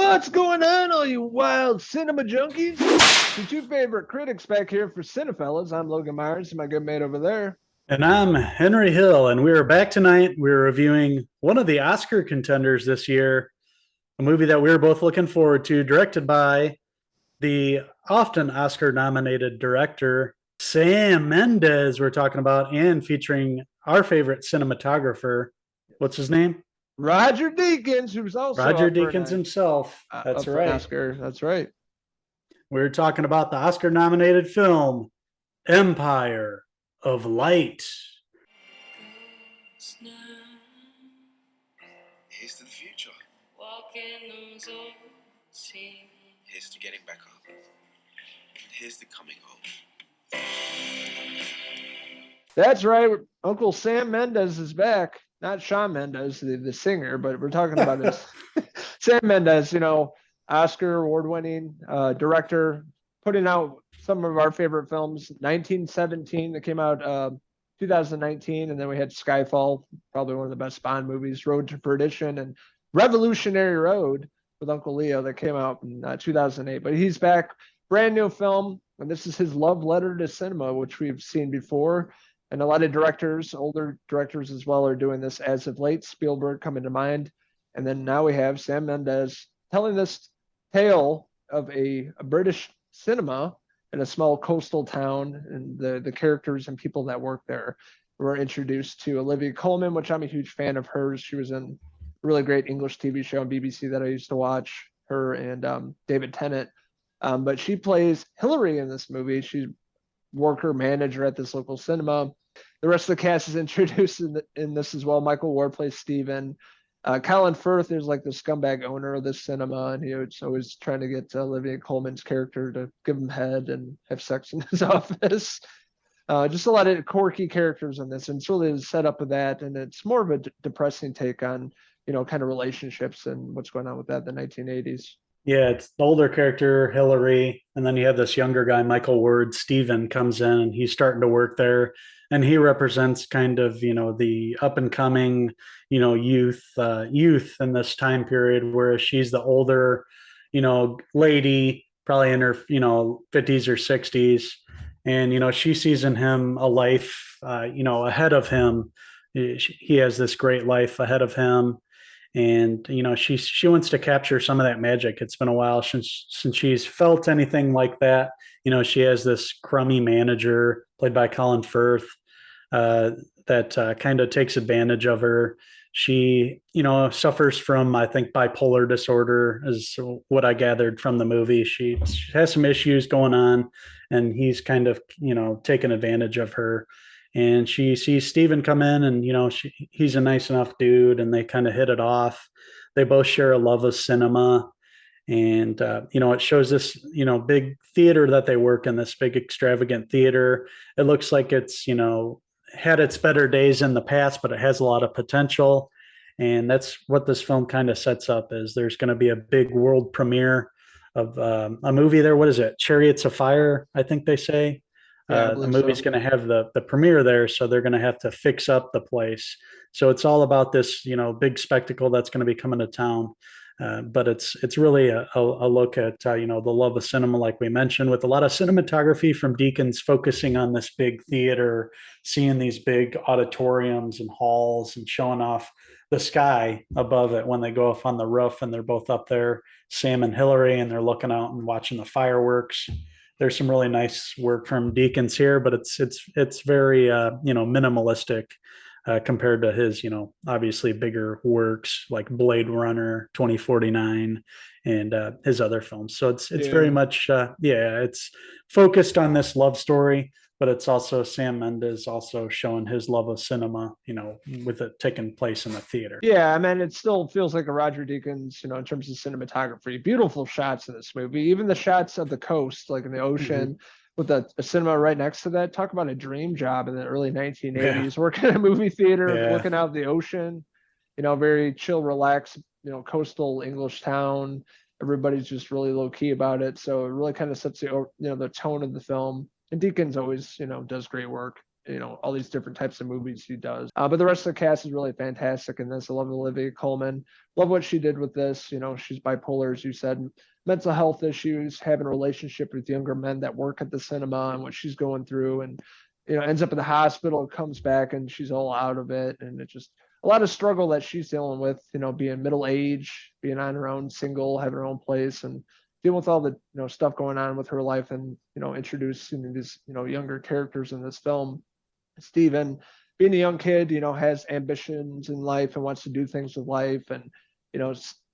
What's going on, all you wild cinema junkies? Your two favorite critics back here for Cinephellas. I'm Logan Myers, and my good mate over there. And I'm Henry Hill, and we are back tonight. We're reviewing one of the Oscar contenders this year, a movie that we are both looking forward to, directed by the often Oscar nominated director, Sam Mendes, we're talking about, and featuring our favorite cinematographer. What's his name? Roger Deakins, who's also Roger Deakins himself. That's up for an right. Oscar. That's right. We're talking about the Oscar nominated film, Empire of Light. Here's to the future. Here's to getting back up. And here's to coming home. That's right. Uncle Sam Mendes is back. Not Shawn Mendes, the singer, but we're talking about his Sam Mendes, Oscar award-winning director, putting out some of our favorite films. 1917 that came out 2019, and then we had Skyfall, probably one of the best Bond movies, Road to Perdition, and Revolutionary Road with Uncle Leo that came out in 2008. But he's back, brand new film, and this is his love letter to cinema, which we've seen before. And a lot of directors, older directors as well, are doing this as of late. Spielberg coming to mind. And then now we have Sam Mendes telling this tale of a British cinema in a small coastal town, and the characters and people that work there. We're introduced to Olivia Coleman, which I'm a huge fan of hers. She was in a really great English TV show on BBC that I used to watch, her and David Tennant. But she plays Hillary in this movie. She's worker manager at this local cinema. The rest of the cast is introduced in this as well. Michael Ward plays Stephen. Colin Firth is like the scumbag owner of this cinema, and he was always trying to get Olivia Coleman's character to give him head and have sex in his office. Just a lot of quirky characters in this, and it's really the setup of that, and it's more of a depressing take on, kind of relationships and what's going on with that in the 1980s. Yeah, it's the older character, Hillary, and then you have this younger guy, Michael Ward. Steven comes in and he's starting to work there. And he represents kind of, the up and coming, youth in this time period, whereas she's the older, lady, probably in her, 50s or 60s. And, she sees in him a life, ahead of him. He has this great life ahead of him, and she wants to capture some of that magic. It's been a while since she's felt anything like that. She has this crummy manager played by Colin Firth that kind of takes advantage of her. She suffers from, I think, bipolar disorder is what I gathered from the movie. She has some issues going on, and he's kind of taking advantage of her. And she sees Steven come in, and he's a nice enough dude, and they kind of hit it off. They both share a love of cinema, and it shows this big theater that they work in, this big extravagant theater. It looks like it's had its better days in the past, but it has a lot of potential, and that's what this film kind of sets up. Is there's going to be a big world premiere of a movie there. What is it? Chariots of Fire, I think they say. Yeah, I The believe movie's so. going to have the premiere there, so they're going to have to fix up the place. So it's all about this, big spectacle that's going to be coming to town. But it's really a look at the love of cinema, like we mentioned, with a lot of cinematography from Deakins, focusing on this big theater, seeing these big auditoriums and halls, and showing off the sky above it when they go up on the roof, and they're both up there, Sam and Hillary, and they're looking out and watching the fireworks. There's some really nice work from Deakins here, but it's very minimalistic compared to his obviously bigger works like Blade Runner 2049 and his other films. So it's very Yeah. much it's focused on this love story, but it's also Sam Mendes also showing his love of cinema, with it taking place in the theater. Yeah, I mean, it still feels like a Roger Deakins, in terms of cinematography. Beautiful shots in this movie. Even the shots of the coast, like in the Mm-hmm. ocean, with a cinema right next to that. Talk about a dream job in the early Yeah, 1980s, working in a movie theater, yeah. looking out the ocean, very chill, relaxed, coastal English town. Everybody's just really low key about it. So it really kind of sets the tone of the film. And Deakins always, does great work. all these different types of movies he does. But the rest of the cast is really fantastic in this. I love Olivia Coleman. Love what she did with this. She's bipolar, as you said, mental health issues, having a relationship with younger men that work at the cinema and what she's going through, and ends up in the hospital, comes back, and she's all out of it. And it's just a lot of struggle that she's dealing with, being middle age, being on her own, single, having her own place, and dealing with all the stuff going on with her life, and introducing these younger characters in this film. Steven, being a young kid, has ambitions in life and wants to do things with life, and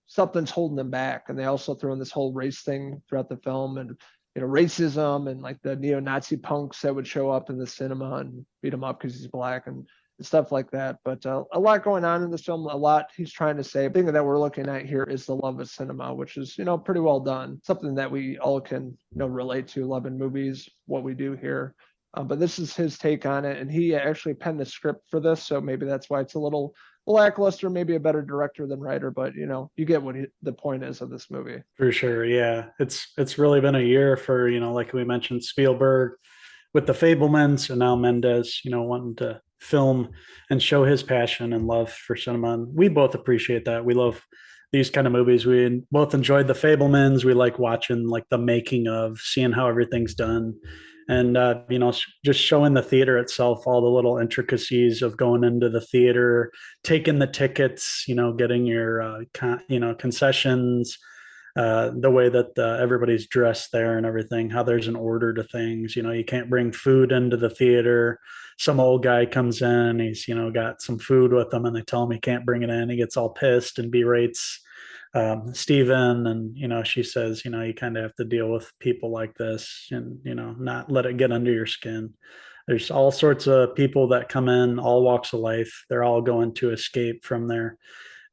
something's holding them back. And they also throw in this whole race thing throughout the film, and racism, and like the neo-Nazi punks that would show up in the cinema and beat him up because he's black, and stuff like that. But a lot going on in this film, a lot he's trying to say. The thing that we're looking at here is the love of cinema, which is pretty well done, something that we all can relate to, loving movies, what we do here. But this is his take on it, and he actually penned the script for this, so maybe that's why it's a little lackluster, maybe a better director than writer, but you get what the point is of this movie. For sure. Yeah, it's really been a year for like we mentioned, Spielberg with the Fablemans, and now Mendes wanting to film and show his passion and love for cinema, and we both appreciate that. We love these kind of movies. We both enjoyed the Fablemans. We like watching like the making of, seeing how everything's done, and just showing the theater itself, all the little intricacies of going into the theater, taking the tickets, getting your concessions, the way that everybody's dressed there and everything, how there's an order to things. You can't bring food into the theater. Some old guy comes in, he's got some food with him, and they tell him he can't bring it in. He gets all pissed and berates Steven, and she says, you kind of have to deal with people like this, and not let it get under your skin. There's all sorts of people that come in, all walks of life. They're all going to escape from their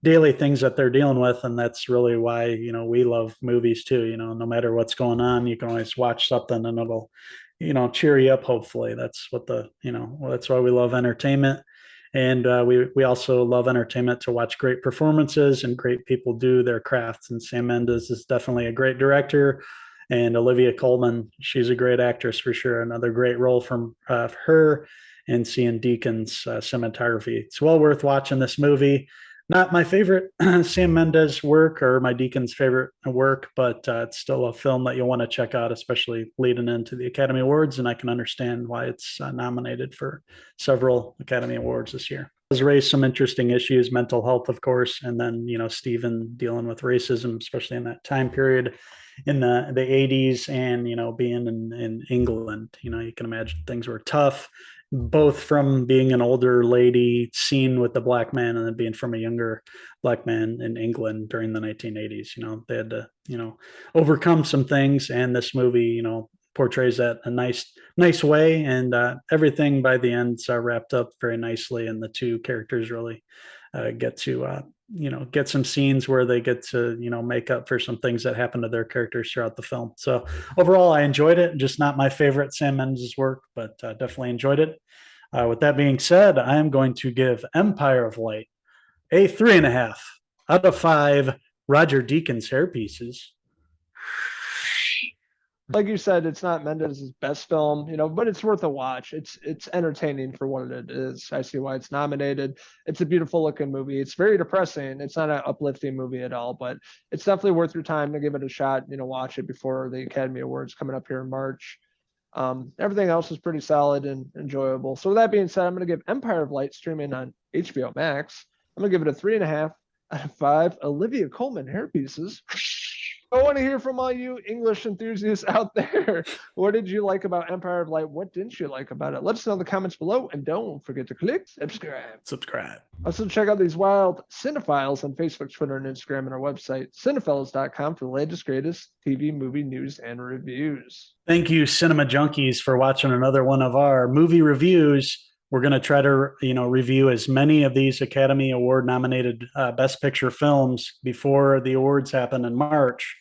daily things that they're dealing with, and that's really why we love movies too. No matter what's going on, you can always watch something and it'll cheer you up. Hopefully that's what that's why we love entertainment. And we also love entertainment to watch great performances and great people do their crafts. And Sam Mendes is definitely a great director, and Olivia Coleman, she's a great actress for sure. Another great role from her, and seeing Deacon's cinematography. It's well worth watching this movie. Not my favorite Sam Mendes work, or my Deacon's favorite work, but it's still a film that you'll want to check out, especially leading into the Academy Awards. And I can understand why it's nominated for several Academy Awards this year. It has raised some interesting issues, mental health, of course, and then Stephen dealing with racism, especially in that time period in the 80s, and being in England. You can imagine things were tough, both from being an older lady seen with the black man, and then being from a younger black man in England during the 1980s. They had to overcome some things, and this movie portrays that a nice way, and everything by the end's wrapped up very nicely, and the two characters really get to get some scenes where they get to make up for some things that happen to their characters throughout the film. So overall, I enjoyed it. Just not my favorite Sam Mendes' work, but definitely enjoyed it. With that being said, I am going to give Empire of Light a 3.5 out of 5 Roger Deakins hair pieces. Like you said, it's not Mendes' best film, but it's worth a watch. It's entertaining for what it is. I see why it's nominated. It's a beautiful looking movie. It's very depressing. It's not an uplifting movie at all, but it's definitely worth your time to give it a shot. Watch it before the Academy Awards coming up here in March. Everything else is pretty solid and enjoyable. So with that being said, I'm going to give Empire of Light, streaming on HBO Max, I'm going to give it a 3.5 out of 5 Olivia Coleman hair pieces. I want to hear from all you English enthusiasts out there. What did you like about Empire of Light? What didn't you like about it? Let us know in the comments below, and don't forget to click subscribe. Also, check out these wild cinephiles on Facebook, Twitter, and Instagram, and our website, cinefellas.com, for the latest, greatest TV, movie news and reviews. Thank you, Cinema Junkies, for watching another one of our movie reviews. We're going to try to, review as many of these Academy Award nominated Best Picture films before the awards happen in March.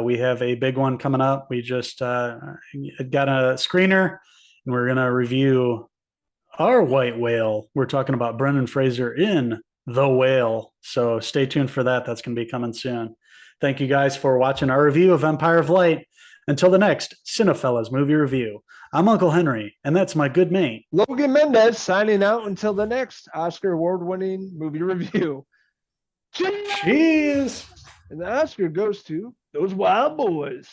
We have a big one coming up. We just got a screener, and we're going to review our White Whale. We're talking about Brendan Fraser in The Whale. So stay tuned for that. That's going to be coming soon. Thank you guys for watching our review of Empire of Light. Until the next Cinephellas movie review, I'm Uncle Henry, and that's my good mate. Logan Mendes signing out until the next Oscar award-winning movie review. Cheers! Cheers! And the Oscar goes to those Wild Boys.